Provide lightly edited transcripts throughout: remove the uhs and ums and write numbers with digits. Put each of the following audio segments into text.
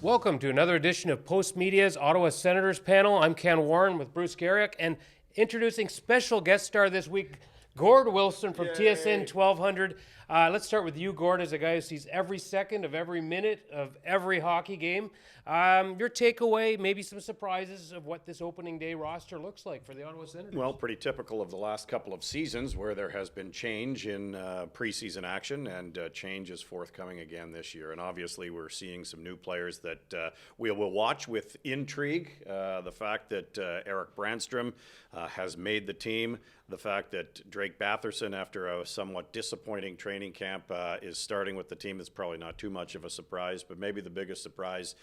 Welcome to another edition of Post Media's Ottawa-Senators panel. I'm Ken Warren with Bruce Garrick, and introducing special guest star this week, Gord Wilson from TSN 1200. Let's start with you, Gord, as a guy who sees every second of every minute of every hockey game. Your takeaway, maybe some surprises of what this opening day roster looks like for the Ottawa Senators. Well, pretty typical of the last couple of seasons where there has been change in preseason action, and change is forthcoming again this year. And obviously we're seeing some new players that we will watch with intrigue. The fact that Erik Brannstrom has made the team, the fact that Drake Batherson, after a somewhat disappointing training camp, is starting with the team, is probably not too much of a surprise. But maybe the biggest surprise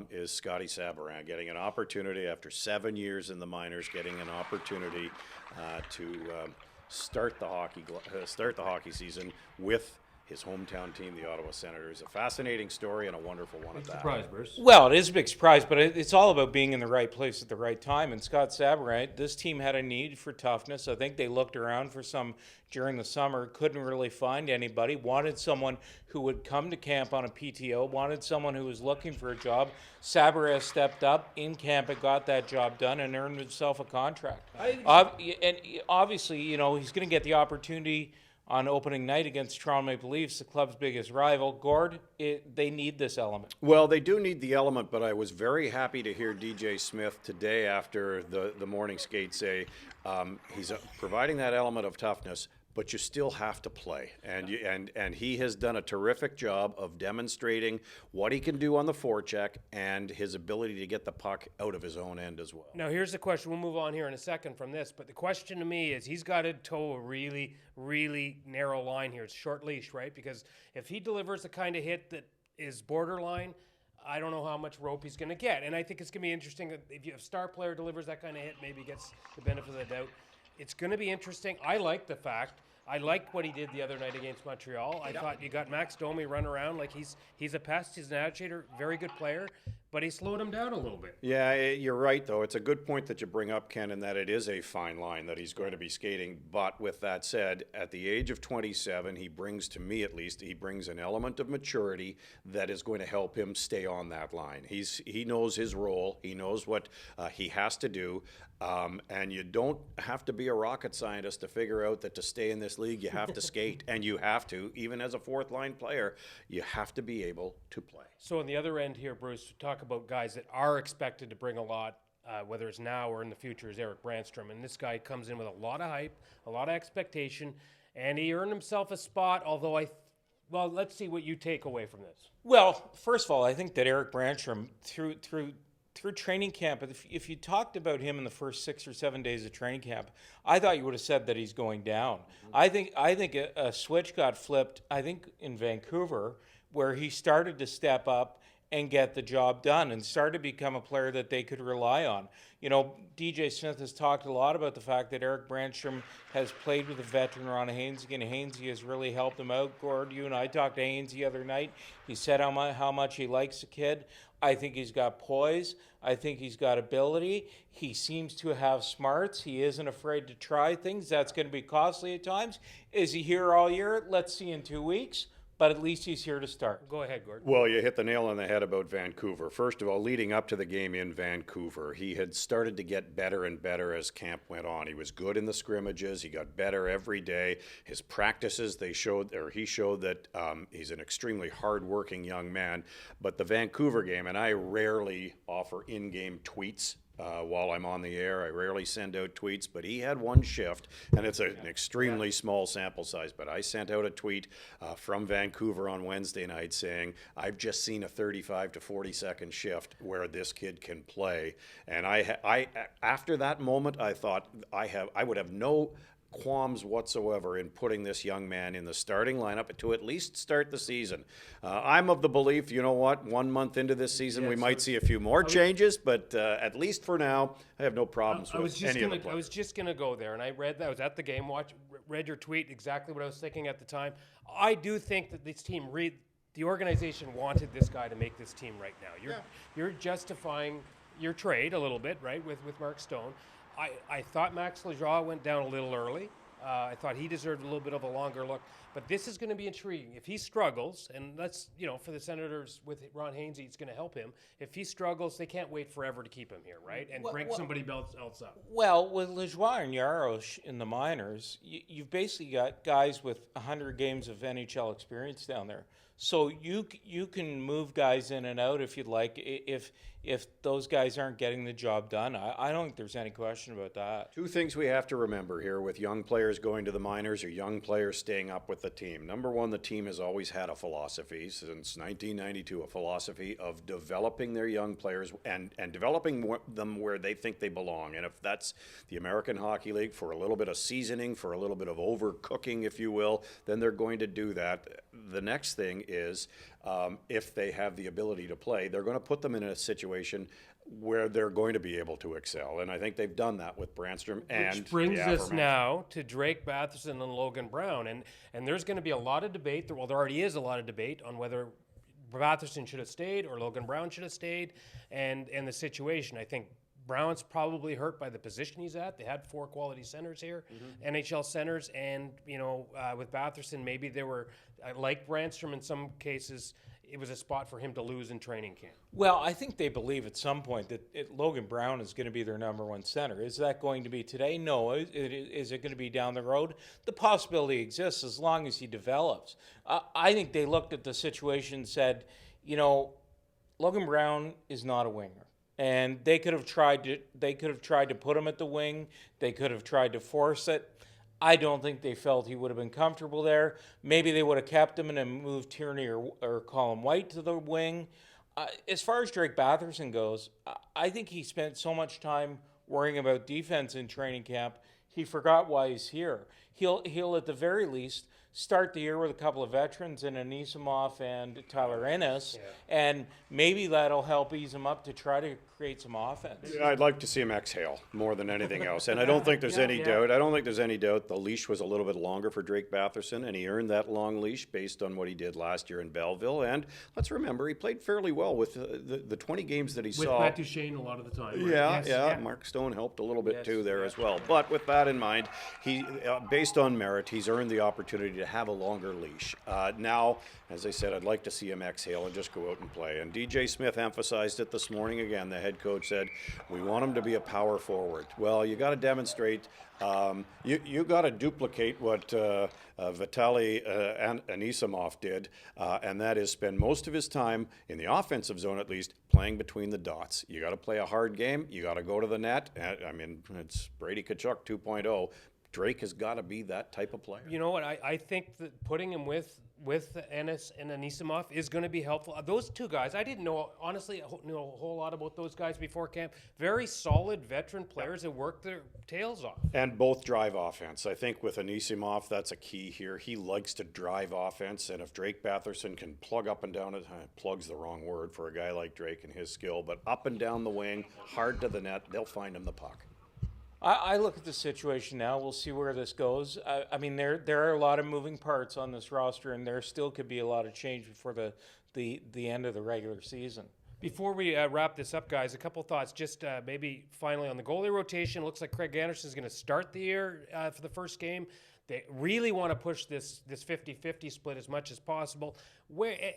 is Scotty Sabourin getting an opportunity after 7 years in the minors, getting an opportunity to start the hockey season with his hometown team, the Ottawa Senators. A fascinating story and a wonderful one at that. Surprise, Bruce. Well, it is a big surprise, but it's all about being in the right place at the right time. And Scott Sabourin, this team had a need for toughness. I think they looked around for some during the summer, couldn't really find anybody, wanted someone who would come to camp on a PTO, wanted someone who was looking for a job. Sabourin stepped up in camp and got that job done and earned himself a contract. And obviously, you know, he's going to get the opportunity on opening night against Toronto Maple Leafs, the club's biggest rival. Gord, they need this element. Well, they do need the element, but I was very happy to hear DJ Smith today after the morning skate say he's providing that element of toughness, but you still have to play. And he has done a terrific job of demonstrating what he can do on the forecheck and his ability to get the puck out of his own end as well. Now, here's the question. We'll move on here in a second from this, but the question to me is he's got to toe a really, really narrow line here. It's short leash, right? Because if he delivers the kind of hit that is borderline, I don't know how much rope he's going to get. And I think it's going to be interesting if a star player delivers that kind of hit, maybe gets the benefit of the doubt. It's going to be interesting. I liked what he did the other night against Montreal. I thought you got Max Domi run around like he's a pest, he's an agitator, very good player, but he slowed him down a little bit. Yeah, you're right, though. It's a good point that you bring up, Ken, in that it is a fine line that he's going to be skating. But with that said, at the age of 27, he brings, to me at least, he brings an element of maturity that is going to help him stay on that line. He knows his role. He knows what he has to do. And you don't have to be a rocket scientist to figure out that to stay in this league, you have to skate. And you have to, even as a fourth-line player, you have to be able to play. So on the other end here, Bruce, talk about guys that are expected to bring a lot, whether it's now or in the future, is Erik Brannstrom. And this guy comes in with a lot of hype, a lot of expectation, and he earned himself a spot, although well, let's see what you take away from this. Well, first of all, I think that Erik Brannstrom, through training camp, if you talked about him in the first 6 or 7 days of training camp, I thought you would have said that he's going down. Mm-hmm. I think a switch got flipped, I think, in Vancouver, where he started to step up and get the job done and started to become a player that they could rely on. You know, DJ Smith has talked a lot about the fact that Erik Brannstrom has played with a veteran, Ron Hainsey, and Hainsey has really helped him out. Gord, you and I talked to Hainsey the other night. He said how much he likes the kid. I think he's got poise. I think he's got ability. He seems to have smarts. He isn't afraid to try things. That's going to be costly at times. Is he here all year? Let's see in 2 weeks. But at least he's here to start. Go ahead, Gordon. Well, you hit the nail on the head about Vancouver. First of all, leading up to the game in Vancouver, he had started to get better and better as camp went on. He was good in the scrimmages. He got better every day. His practices, he showed that he's an extremely hard-working young man. But the Vancouver game, and I rarely offer in-game tweets while I'm on the air. I rarely send out tweets, but he had one shift, and it's an extremely small sample size, but I sent out a tweet from Vancouver on Wednesday night saying, I've just seen a 35 to 40 second shift where this kid can play. And I after that moment, I thought I would have no qualms whatsoever in putting this young man in the starting lineup to at least start the season. I'm of the belief, you know what, 1 month into this season, we might see a few more changes, but at least for now, I have no problems with any of the players. I was just going to go there, and I read that. I was at the game, read your tweet, exactly what I was thinking at the time. I do think that this team, the organization wanted this guy to make this team right now. You're justifying your trade a little bit, right, with Mark Stone. I thought Max Lejeune went down a little early. I thought he deserved a little bit of a longer look. But this is going to be intriguing. If he struggles, and that's, for the Senators with Ron Hainsey, it's going to help him. If he struggles, they can't wait forever to keep him here, right? And bring somebody else up. Well, with Lajoie and Yaros in the minors, you've basically got guys with 100 games of NHL experience down there. So you can move guys in and out if you'd like, if those guys aren't getting the job done. I don't think there's any question about that. Two things we have to remember here with young players going to the minors or young players staying up with the team. Number one, the team has always had a philosophy since 1992, a philosophy of developing their young players and developing them where they think they belong. And if that's the American Hockey League for a little bit of seasoning, for a little bit of overcooking, if you will, then they're going to do that. The next thing is if they have the ability to play, they're going to put them in a situation where they're going to be able to excel. And I think they've done that with Brandstrom and Which brings us now to Drake Batherson and Logan Brown. And there's going to be a lot of debate. Well, there already is a lot of debate on whether Batherson should have stayed or Logan Brown should have stayed and the situation. I think Brown's probably hurt by the position he's at. They had 4 quality centers here, NHL centers, and with Batherson, maybe they were like Brandstrom in some cases. It was a spot for him to lose in training camp. Well, I think they believe at some point that Logan Brown is going to be their number 1 center. Is that going to be today? No. Is it going to be down the road? The possibility exists as long as he develops. I think they looked at the situation and said, Logan Brown is not a winger. And they could have tried to put him at the wing. They could have tried to force it. I don't think they felt he would have been comfortable there. Maybe they would have kept him and then moved Tierney or Colin White to the wing. As far as Drake Batherson goes, I think he spent so much time worrying about defense in training camp, he forgot why he's here. He'll at the very least start the year with a couple of veterans in Anisimov and Tyler Ennis, and maybe that'll help ease him up to try to create some offense. Yeah, I'd like to see him exhale more than anything else, and I don't think there's any doubt. I don't think there's any doubt the leash was a little bit longer for Drake Batherson, and he earned that long leash based on what he did last year in Belleville. And let's remember, he played fairly well with the 20 games that he saw. With Matt Duchene a lot of the time. Right? Yeah. Mark Stone helped a little bit too there as well. But with that in mind, he, based on merit, he's earned the opportunity to have a longer leash. Now, as I said, I'd like to see him exhale and just go out and play. And DJ Smith emphasized it this morning again. The head coach said, we want him to be a power forward. Well, you got to demonstrate, you got to duplicate what Vitaly Anisimov did, and that is spend most of his time, in the offensive zone at least, playing between the dots. You got to play a hard game. You got to go to the net. I mean, it's Brady Tkachuk 2.0. Drake has got to be that type of player. You know what? I think that putting him with Ennis and Anisimov is going to be helpful. Those two guys, I didn't know, honestly, a whole lot about those guys before camp. Very solid veteran players that work their tails off. And both drive offense. I think with Anisimov, that's a key here. He likes to drive offense, and if Drake Batherson can plug up and down, plug's the wrong word for a guy like Drake and his skill, but up and down the wing, hard to the net, they'll find him the puck. I look at the situation now. We'll see where this goes. I mean, there are a lot of moving parts on this roster, and there still could be a lot of change before the end of the regular season. Before we wrap this up, guys, a couple thoughts. Just maybe finally on the goalie rotation. Looks like Craig Anderson is going to start the year for the first game. They really want to push this 50-50 split as much as possible.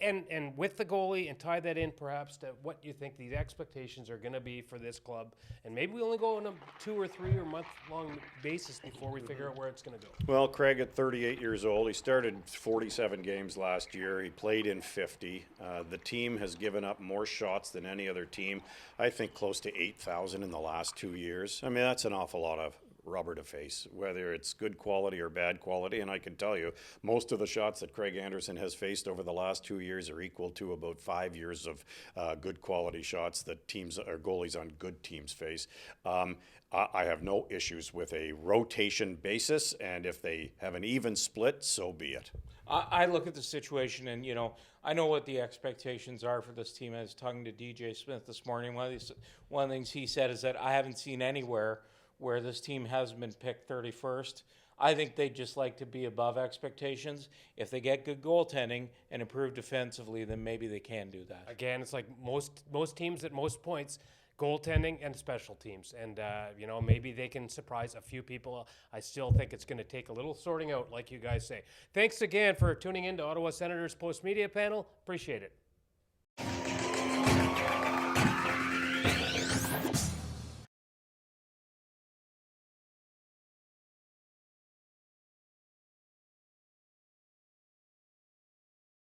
And with the goalie, and tie that in perhaps to what you think these expectations are going to be for this club. And maybe we only go on a 2 or 3 or month-long basis before we figure out where it's going to go. Well, Craig at 38 years old, he started 47 games last year. He played in 50. The team has given up more shots than any other team. I think close to 8,000 in the last 2 years. I mean, that's an awful lot of rubber to face, whether it's good quality or bad quality. And I can tell you, most of the shots that Craig Anderson has faced over the last 2 years are equal to about 5 years of good quality shots that teams or goalies on good teams face. I have no issues with a rotation basis, and if they have an even split, so be it. I look at the situation, and I know what the expectations are for this team. I was talking to DJ Smith this morning. One of the things he said is that I haven't seen anywhere where this team hasn't been picked 31st. I think they'd just like to be above expectations. If they get good goaltending and improve defensively, then maybe they can do that. Again, it's like most teams at most points goaltending and special teams. And, you know, maybe they can surprise a few people. I still think it's going to take a little sorting out, like you guys say. Thanks again for tuning in to Ottawa Senators Post Media Panel. Appreciate it.